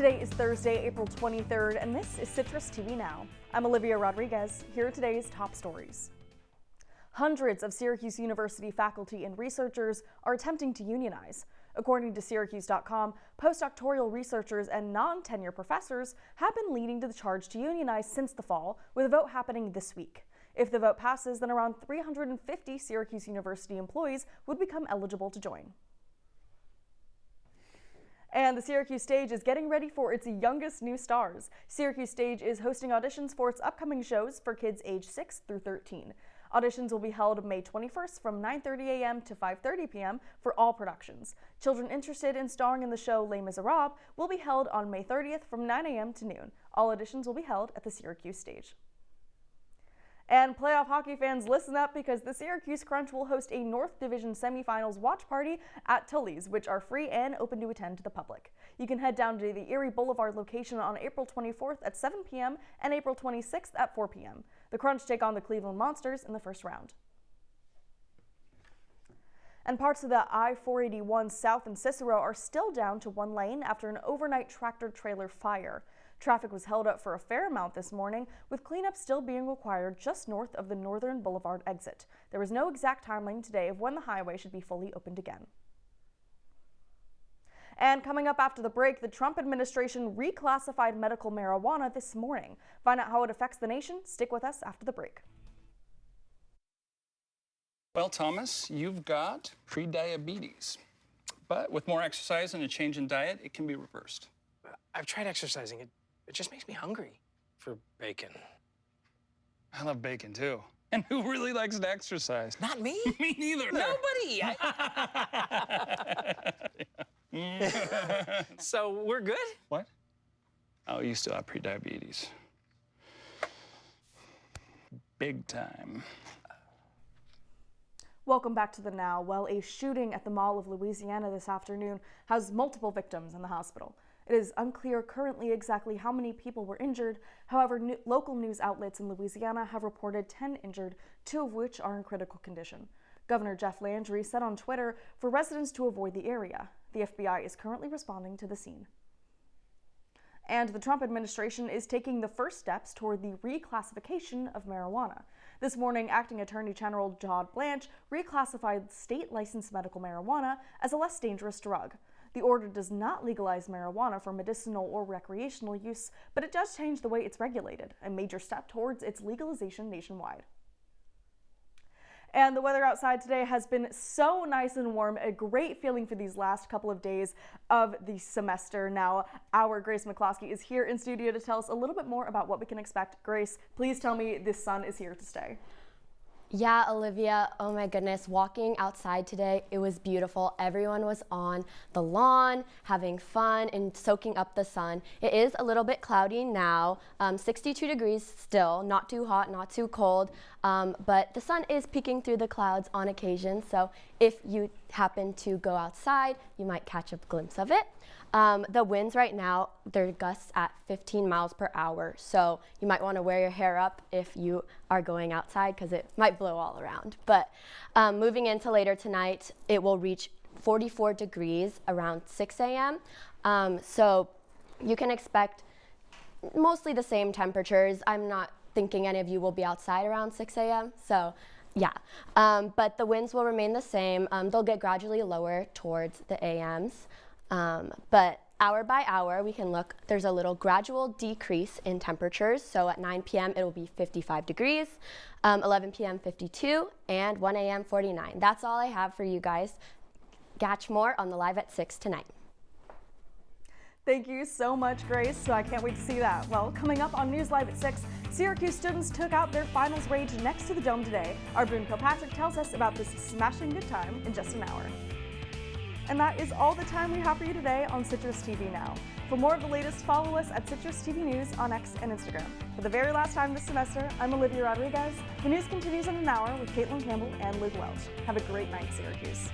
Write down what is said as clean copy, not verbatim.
Today is Thursday, April 23rd, and this is Citrus TV Now. I'm Olivia Rodriguez. Here are today's top stories. Hundreds of Syracuse University faculty and researchers are attempting to unionize. According to Syracuse.com, postdoctoral researchers and non-tenure professors have been leading to the charge to unionize since the fall, with a vote happening this week. If the vote passes, then around 350 Syracuse University employees would become eligible to join. And the Syracuse Stage is getting ready for its youngest new stars. Syracuse Stage is hosting auditions for its upcoming shows for kids age 6 through 13. Auditions will be held May 21st from 9:30 a.m. to 5:30 p.m. for all productions. Children interested in starring in the show Les Miserables will be held on May 30th from 9 a.m. to noon. All auditions will be held at the Syracuse Stage. And playoff hockey fans, listen up, because the Syracuse Crunch will host a North Division semifinals watch party at Tully's, which are free and open to attend to the public. You can head down to the Erie Boulevard location on April 24th at 7 p.m. and April 26th at 4 p.m. The Crunch take on the Cleveland Monsters in the first round. And parts of the I-481 south in Cicero are still down to one lane after an overnight tractor-trailer fire. Traffic was held up for a fair amount this morning, with cleanup still being required just north of the Northern Boulevard exit. There was no exact timeline today of when the highway should be fully opened again. And coming up after the break, the Trump administration reclassified medical marijuana this morning. Find out how it affects the nation. Stick with us after the break. Well, Thomas, you've got prediabetes, but with more exercise and a change in diet, it can be reversed. I've tried exercising. It just makes me hungry for bacon. I love bacon, too. And who really likes to exercise? Not me. Me neither. Nobody. So we're good? What? Oh, you still have prediabetes. Big time. Welcome back to the Now. Well, a shooting at the Mall of Louisiana this afternoon has multiple victims in the hospital. It is unclear currently exactly how many people were injured. However, local news outlets in Louisiana have reported 10 injured, 2 of which are in critical condition. Governor Jeff Landry said on Twitter for residents to avoid the area. The FBI is currently responding to the scene. And the Trump administration is taking the first steps toward the reclassification of marijuana. This morning, Acting Attorney General Todd Blanche reclassified state-licensed medical marijuana as a less dangerous drug. The order does not legalize marijuana for medicinal or recreational use, but it does change the way it's regulated, a major step towards its legalization nationwide. And the weather outside today has been so nice and warm, a great feeling for these last couple of days of the semester. Now, our Grace McCloskey is here in studio to tell us a little bit more about what we can expect. Grace, please tell me this sun is here to stay. Yeah, Olivia, oh my goodness, walking outside today, it was beautiful. Everyone was on the lawn, having fun and soaking up the sun. It is a little bit cloudy now, 62 degrees still, not too hot, not too cold, but the sun is peeking through the clouds on occasion, so if you happen to go outside, you might catch a glimpse of it. The winds right now, they're gusts at 15 miles per hour, so you might want to wear your hair up if you are going outside because it might blow all around. But moving into later tonight, it will reach 44 degrees around 6 a.m. So you can expect mostly the same temperatures. I'm not thinking any of you will be outside around 6 a.m. So yeah, but the winds will remain the same. They'll get gradually lower towards the AMs. But hour by hour, we can look, there's a little gradual decrease in temperatures. So at 9 p.m., it will be 55 degrees, 11 p.m., 52, and 1 a.m., 49. That's all I have for you guys. Catch more on the Live at 6 tonight. Thank you so much, Grace. So I can't wait to see that. Well, coming up on News Live at 6, Syracuse students took out their finals rage next to the Dome today. Our Boone Kilpatrick tells us about this smashing good time in just an hour. And that is all the time we have for you today on Citrus TV Now. For more of the latest, follow us at Citrus TV News on X and Instagram. For the very last time this semester, I'm Olivia Rodriguez. The news continues in an hour with Caitlin Campbell and Luke Welch. Have a great night, Syracuse.